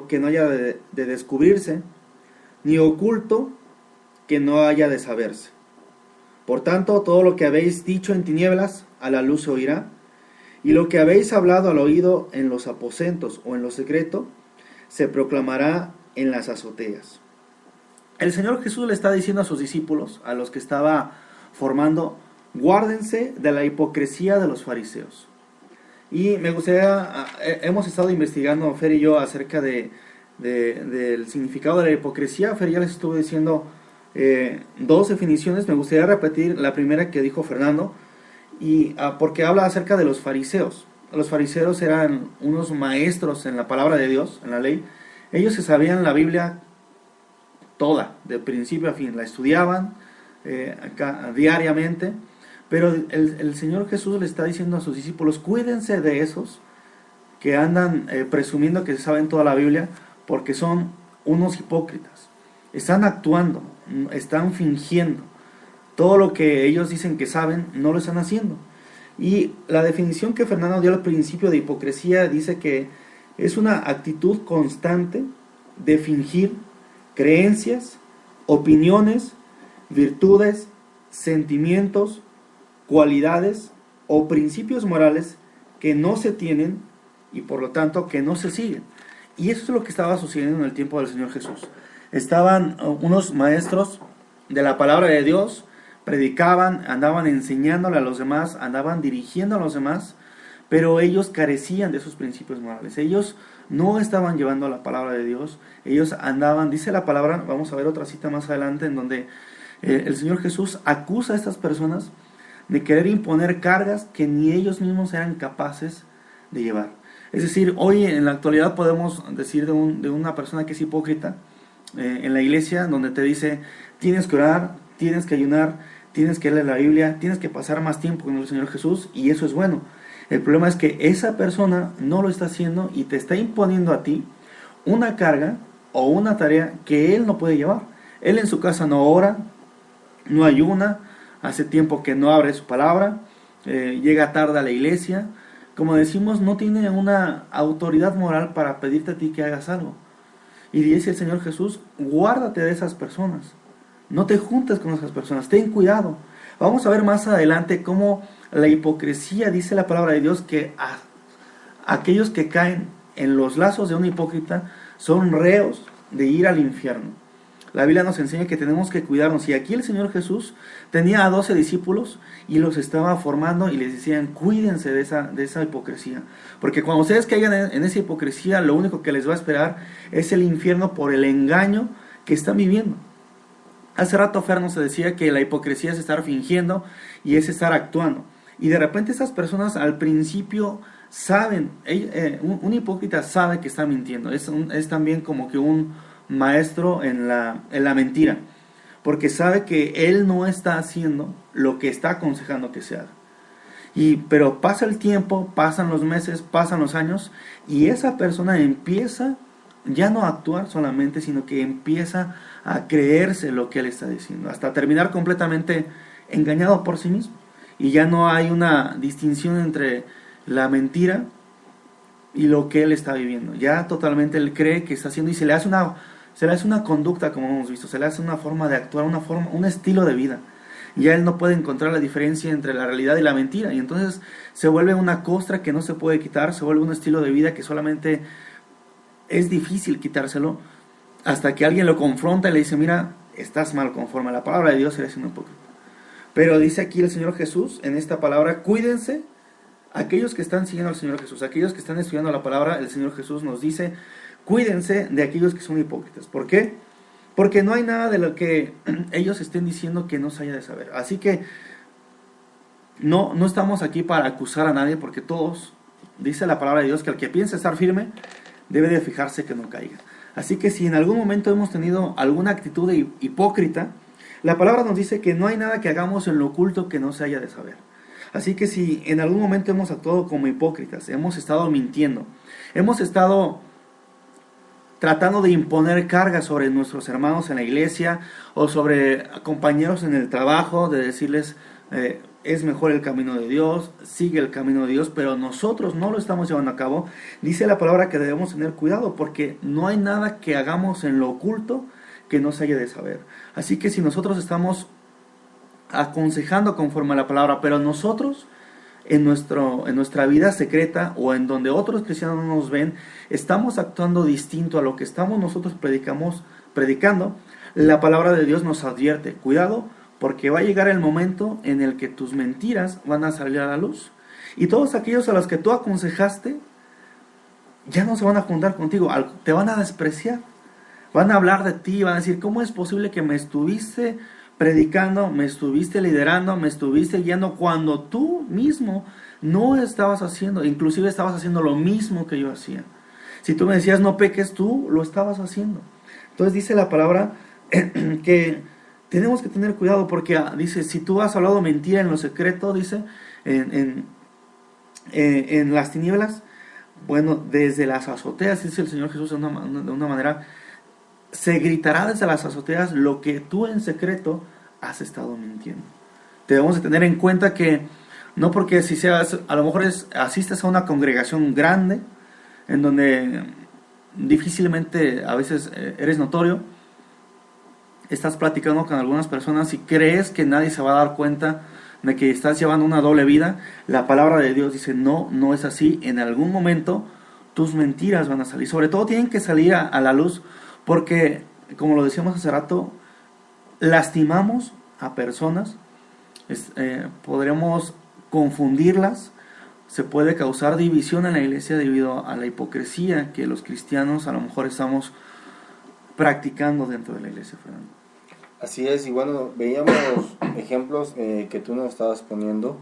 que no haya de descubrirse, ni oculto que no haya de saberse. Por tanto, todo lo que habéis dicho en tinieblas, a la luz se oirá, y lo que habéis hablado al oído en los aposentos o en lo secreto, se proclamará en las azoteas. El Señor Jesús le está diciendo a sus discípulos, a los que estaba formando, guárdense de la hipocresía de los fariseos. Y me gustaría, hemos estado investigando, Fer y yo, acerca del significado de la hipocresía. Fer, ya les estuve diciendo dos definiciones. Me gustaría repetir la primera que dijo Fernando, porque habla acerca de los fariseos. Los fariseos eran unos maestros en la palabra de Dios, en la ley. Ellos se sabían la Biblia toda, de principio a fin, la estudiaban diariamente, pero el Señor Jesús le está diciendo a sus discípulos, cuídense de esos que andan presumiendo que saben toda la Biblia, porque son unos hipócritas, están actuando, están fingiendo, todo lo que ellos dicen que saben, no lo están haciendo. Y la definición que Fernando dio al principio de hipocresía dice que es una actitud constante de fingir creencias, opiniones, virtudes, sentimientos, cualidades o principios morales que no se tienen y por lo tanto que no se siguen. Y eso es lo que estaba sucediendo en el tiempo del Señor Jesús. Estaban unos maestros de la palabra de Dios, predicaban, andaban enseñándole a los demás, andaban dirigiendo a los demás, pero ellos carecían de esos principios morales. Ellos no estaban llevando la palabra de Dios, ellos andaban, dice la palabra, vamos a ver otra cita más adelante, en donde el Señor Jesús acusa a estas personas de querer imponer cargas que ni ellos mismos eran capaces de llevar. Es decir, hoy en la actualidad podemos decir de una persona que es hipócrita en la iglesia, donde te dice, tienes que orar, tienes que ayunar, tienes que leer la Biblia, tienes que pasar más tiempo con el Señor Jesús, y eso es bueno. El problema es que esa persona no lo está haciendo y te está imponiendo a ti una carga o una tarea que él no puede llevar. Él en su casa no ora, no ayuna, hace tiempo que no abre su palabra, llega tarde a la iglesia. Como decimos, no tiene una autoridad moral para pedirte a ti que hagas algo. Y dice el Señor Jesús, guárdate de esas personas, no te juntes con esas personas, ten cuidado. Vamos a ver más adelante cómo la hipocresía, dice la palabra de Dios, que aquellos que caen en los lazos de un hipócrita son reos de ir al infierno. La Biblia nos enseña que tenemos que cuidarnos, y aquí el Señor Jesús tenía a 12 discípulos y los estaba formando y les decían, cuídense de esa hipocresía, porque cuando ustedes caigan en esa hipocresía, lo único que les va a esperar es el infierno por el engaño que están viviendo. Hace rato Fer se decía que la hipocresía es estar fingiendo y es estar actuando, y de repente esas personas al principio saben, un hipócrita sabe que está mintiendo, es también como que un maestro en la mentira, porque sabe que él no está haciendo lo que está aconsejando que se haga. Pero pasa el tiempo, pasan los meses, pasan los años, y esa persona empieza ya no a actuar solamente, sino que empieza a creerse lo que él está diciendo, hasta terminar completamente engañado por sí mismo. Y ya no hay una distinción entre la mentira y lo que él está viviendo. Ya totalmente él cree que está haciendo, y se le hace una conducta, como hemos visto, se le hace una forma de actuar, un estilo de vida. Ya él no puede encontrar la diferencia entre la realidad y la mentira, y entonces se vuelve una costra que no se puede quitar, se vuelve un estilo de vida que solamente es difícil quitárselo, hasta que alguien lo confronta y le dice, mira, estás mal, conforme a la palabra de Dios eres un hipócrita. Pero dice aquí el Señor Jesús, en esta palabra, cuídense. Aquellos que están siguiendo al Señor Jesús, aquellos que están estudiando la palabra, el Señor Jesús nos dice, cuídense de aquellos que son hipócritas. ¿Por qué? Porque no hay nada de lo que ellos estén diciendo que no se haya de saber. Así que no estamos aquí para acusar a nadie, porque todos, dice la palabra de Dios, que el que piensa estar firme debe de fijarse que no caiga. Así que si en algún momento hemos tenido alguna actitud hipócrita, la palabra nos dice que no hay nada que hagamos en lo oculto que no se haya de saber. Así que si en algún momento hemos actuado como hipócritas, hemos estado mintiendo, hemos estado tratando de imponer cargas sobre nuestros hermanos en la iglesia o sobre compañeros en el trabajo, de decirles, es mejor el camino de Dios, sigue el camino de Dios, pero nosotros no lo estamos llevando a cabo. Dice la palabra que debemos tener cuidado porque no hay nada que hagamos en lo oculto que no se haya de saber. Así que si nosotros estamos aconsejando conforme a la palabra, pero nosotros en nuestra vida secreta o en donde otros cristianos no nos ven, estamos actuando distinto a lo que estamos nosotros predicando, la palabra de Dios nos advierte, cuidado, porque va a llegar el momento en el que tus mentiras van a salir a la luz. Y todos aquellos a los que tú aconsejaste, ya no se van a juntar contigo, te van a despreciar. Van a hablar de ti, van a decir, ¿cómo es posible que me estuviste predicando, me estuviste liderando, me estuviste guiando cuando tú mismo no estabas haciendo, inclusive estabas haciendo lo mismo que yo hacía? Si tú me decías no peques, tú lo estabas haciendo. Entonces dice la palabra que tenemos que tener cuidado porque dice, si tú has hablado mentira en lo secreto, dice, en las tinieblas, bueno, desde las azoteas, dice el Señor Jesús de una manera, se gritará desde las azoteas lo que tú en secreto has estado mintiendo. Debemos de tener en cuenta que no porque si seas, a lo mejor asistes a una congregación grande, en donde difícilmente a veces eres notorio, estás platicando con algunas personas y crees que nadie se va a dar cuenta de que estás llevando una doble vida. La palabra de Dios dice, no, no es así. En algún momento tus mentiras van a salir. Sobre todo tienen que salir a la luz porque, como lo decíamos hace rato, lastimamos a personas, podremos confundirlas, se puede causar división en la iglesia debido a la hipocresía que los cristianos a lo mejor estamos practicando dentro de la iglesia, Fernando. Así es, y bueno, veíamos ejemplos que tú nos estabas poniendo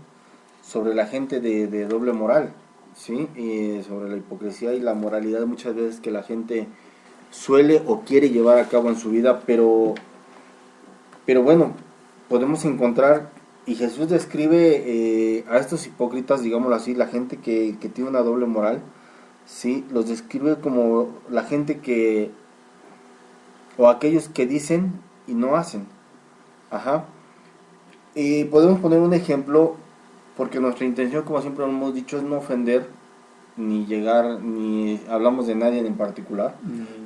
sobre la gente de doble moral, ¿sí? Y sobre la hipocresía y la moralidad muchas veces que la gente suele o quiere llevar a cabo en su vida, pero bueno, podemos encontrar, y Jesús describe a estos hipócritas, digámoslo así, la gente que tiene una doble moral, ¿sí? Los describe como la gente que, o aquellos que dicen y no hacen. Ajá. Y podemos poner un ejemplo, porque nuestra intención, como siempre hemos dicho, es no ofender, ni llegar, ni hablamos de nadie en particular,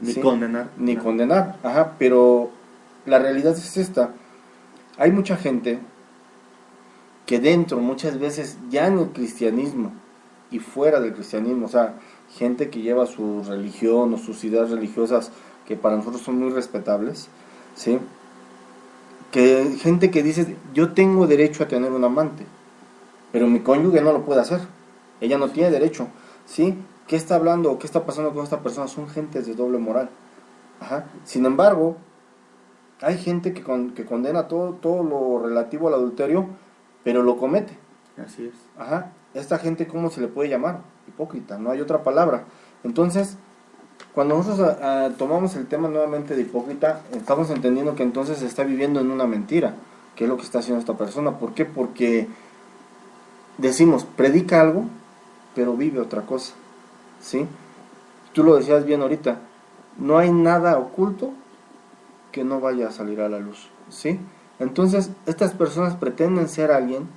ni ¿sí? condenar. Ni condenar, ajá, pero la realidad es esta. Hay mucha gente que dentro, muchas veces, ya en el cristianismo y fuera del cristianismo, o sea, gente que lleva su religión o sus ideas religiosas que para nosotros son muy respetables, ¿sí? Que gente que dice, yo tengo derecho a tener un amante, pero mi cónyuge no lo puede hacer, ella no tiene derecho, ¿sí? ¿Qué está hablando o qué está pasando con esta persona? Son gentes de doble moral. Ajá. Sin embargo, hay gente que condena todo lo relativo al adulterio, pero lo comete. Así es. Ajá. Esta gente, ¿cómo se le puede llamar? Hipócrita, no hay otra palabra. Entonces, cuando nosotros tomamos el tema nuevamente de hipócrita, estamos entendiendo que entonces se está viviendo en una mentira, que es lo que está haciendo esta persona. ¿Por qué? Porque decimos, predica algo, pero vive otra cosa, ¿sí? Tú lo decías bien ahorita, no hay nada oculto que no vaya a salir a la luz, ¿sí? Entonces, estas personas pretenden ser alguien,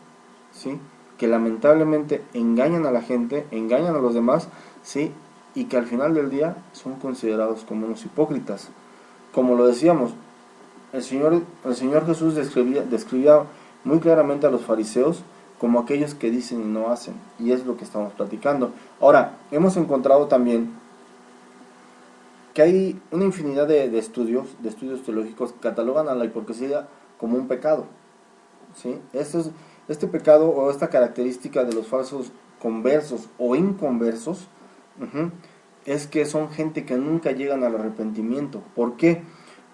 ¿sí? Que lamentablemente engañan a la gente, engañan a los demás, ¿sí? Y que al final del día son considerados como unos hipócritas. Como lo decíamos, el Señor Jesús describía muy claramente a los fariseos como aquellos que dicen y no hacen, y es lo que estamos platicando. Ahora, hemos encontrado también que hay una infinidad de estudios teológicos que catalogan a la hipocresía como un pecado, ¿sí? Este pecado o esta característica de los falsos conversos o inconversos, es que son gente que nunca llegan al arrepentimiento. ¿Por qué?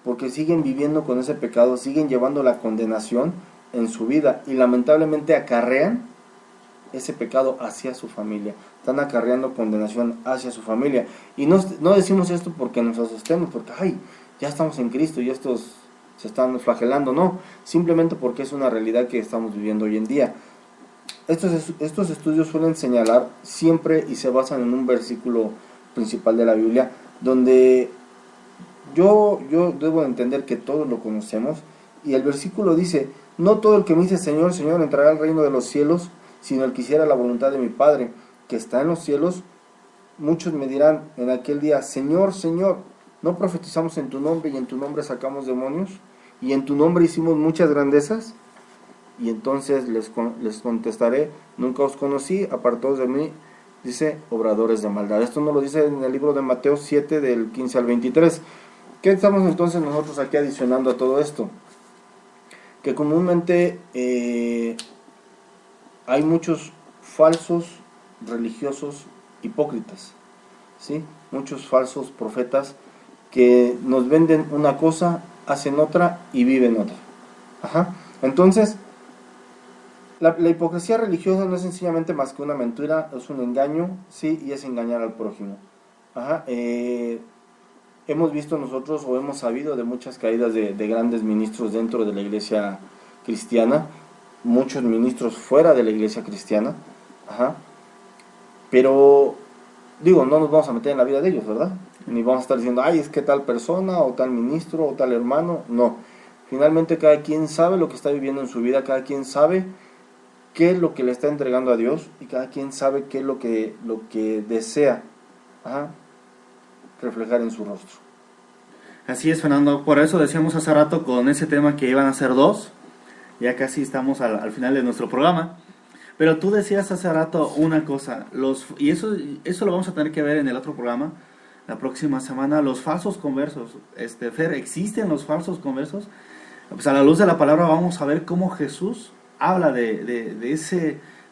Porque siguen viviendo con ese pecado, siguen llevando la condenación en su vida y lamentablemente acarrean ese pecado hacia su familia, están acarreando condenación hacia su familia. Y no decimos esto porque nos asustemos, porque ay, ya estamos en Cristo y estos se están flagelando, no, simplemente porque es una realidad que estamos viviendo hoy en día. Estos estudios suelen señalar siempre y se basan en un versículo principal de la Biblia, donde yo debo entender que todos lo conocemos Y el versículo dice, no todo el que me dice Señor, Señor entrará al reino de los cielos, sino el que hiciera la voluntad de mi Padre, que está en los cielos. Muchos me dirán en aquel día, Señor, Señor, ¿no profetizamos en tu nombre y en tu nombre sacamos demonios? ¿Y en tu nombre hicimos muchas grandezas? Y entonces les contestaré, nunca os conocí, apartados de mí, dice, obradores de maldad. Esto nos lo dice en el libro de Mateo 7, del 15 al 23. ¿Qué estamos entonces nosotros aquí adicionando a todo esto? Que comúnmente hay muchos falsos religiosos hipócritas, ¿sí? Muchos falsos profetas que nos venden una cosa, hacen otra y viven otra. Ajá. Entonces, la hipocresía religiosa no es sencillamente más que una mentira, es un engaño, sí, y es engañar al prójimo. Ajá. Hemos visto nosotros o hemos sabido de muchas caídas de grandes ministros dentro de la iglesia cristiana, muchos ministros fuera de la iglesia cristiana, ajá. Pero, digo, no nos vamos a meter en la vida de ellos, ¿verdad? Ni vamos a estar diciendo, ay, es que tal persona, o tal ministro, o tal hermano, no. Finalmente cada quien sabe lo que está viviendo en su vida, cada quien sabe qué es lo que le está entregando a Dios, y cada quien sabe qué es lo que desea, ajá, reflejar en su rostro. Así es, Fernando, por eso decíamos hace rato con ese tema que iban a ser 2, ya casi estamos al final de nuestro programa, pero tú decías hace rato una cosa, y eso lo vamos a tener que ver en el otro programa, la próxima semana, los falsos conversos. Fer, ¿existen los falsos conversos? Pues a la luz de la palabra vamos a ver cómo Jesús habla de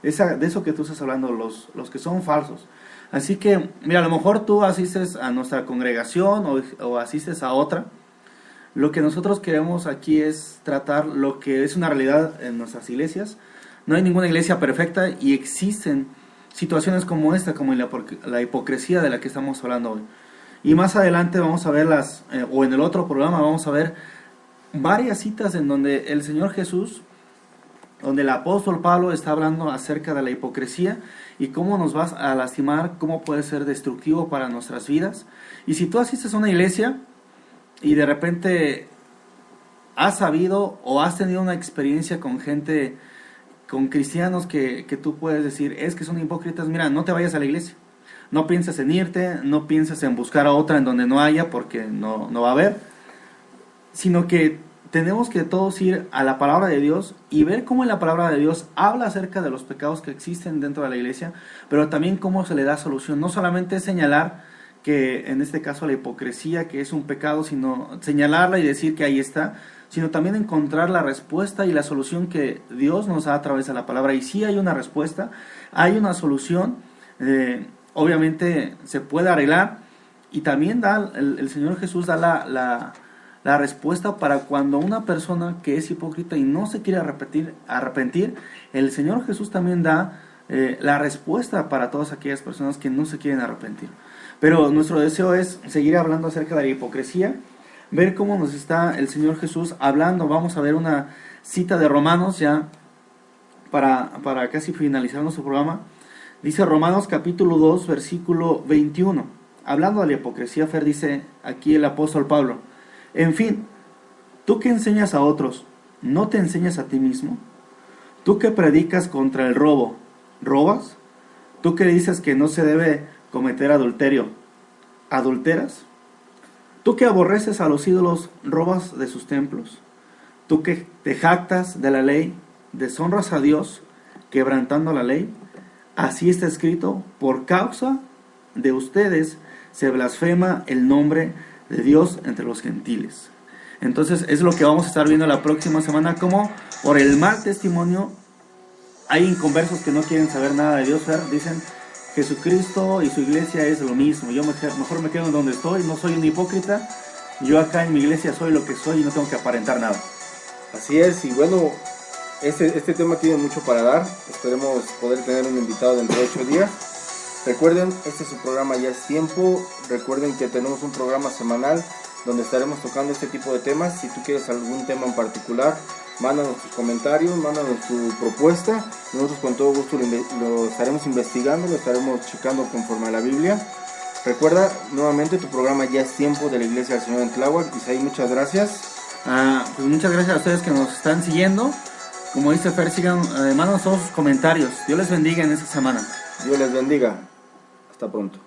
eso que tú estás hablando, los que son falsos. Así que, mira, a lo mejor tú asistes a nuestra congregación o asistes a otra. Lo que nosotros queremos aquí es tratar lo que es una realidad en nuestras iglesias. No hay ninguna iglesia perfecta y existen situaciones como esta, como la hipocresía de la que estamos hablando hoy. Y más adelante vamos a ver o en el otro programa vamos a ver varias citas en donde el Señor Jesús, donde el apóstol Pablo está hablando acerca de la hipocresía y cómo nos va a lastimar, cómo puede ser destructivo para nuestras vidas. Y si tú asistes a una iglesia y de repente has sabido o has tenido una experiencia con gente, con cristianos que tú puedes decir, es que son hipócritas, mira, no te vayas a la iglesia. No pienses en irte, no pienses en buscar a otra en donde no haya, porque no va a haber, sino que tenemos que todos ir a la palabra de Dios y ver cómo en la palabra de Dios habla acerca de los pecados que existen dentro de la iglesia, pero también cómo se le da solución. No solamente señalar que en este caso la hipocresía, que es un pecado, sino señalarla y decir que ahí está, sino también encontrar la respuesta y la solución que Dios nos da a través de la palabra. Y sí hay una respuesta, hay una solución, obviamente se puede arreglar, y también el Señor Jesús da la respuesta para cuando una persona que es hipócrita y no se quiere arrepentir, el Señor Jesús también da la respuesta para todas aquellas personas que no se quieren arrepentir. Pero nuestro deseo es seguir hablando acerca de la hipocresía, ver cómo nos está el Señor Jesús hablando. Vamos a ver una cita de Romanos ya para casi finalizar nuestro programa. Dice Romanos capítulo 2, versículo 21. Hablando de la hipocresía, Fer, dice aquí el apóstol Pablo: en fin, tú que enseñas a otros, ¿no te enseñas a ti mismo? Tú que predicas contra el robo, ¿robas? Tú que dices que no se debe cometer adulterio, ¿adulteras? Tú que aborreces a los ídolos, ¿robas de sus templos? Tú que te jactas de la ley, ¿deshonras a Dios quebrantando la ley? Así está escrito: por causa de ustedes se blasfema el nombre de Dios entre los gentiles. Entonces es lo que vamos a estar viendo la próxima semana, como por el mal testimonio hay inconversos que no quieren saber nada de Dios. Dicen Jesucristo y su iglesia es lo mismo, yo mejor me quedo en donde estoy, no soy un hipócrita, yo acá en mi iglesia soy lo que soy y no tengo que aparentar nada. Así es, y bueno, este tema tiene mucho para dar. Esperemos poder tener un invitado dentro de 8 días. Recuerden, este es su programa Ya es Tiempo. Recuerden que tenemos un programa semanal donde estaremos tocando este tipo de temas. Si tú quieres algún tema en particular, mándanos tus comentarios, mándanos tu propuesta. Nosotros con todo gusto lo estaremos investigando, lo estaremos checando conforme a la Biblia. Recuerda nuevamente tu programa Ya es Tiempo de la Iglesia del Señor en Tláhuac. Isaí, muchas gracias. Pues muchas gracias a ustedes que nos están siguiendo. Como dice Fer, sigan, mándanos todos sus comentarios. Dios les bendiga en esta semana. Dios les bendiga. Hasta pronto.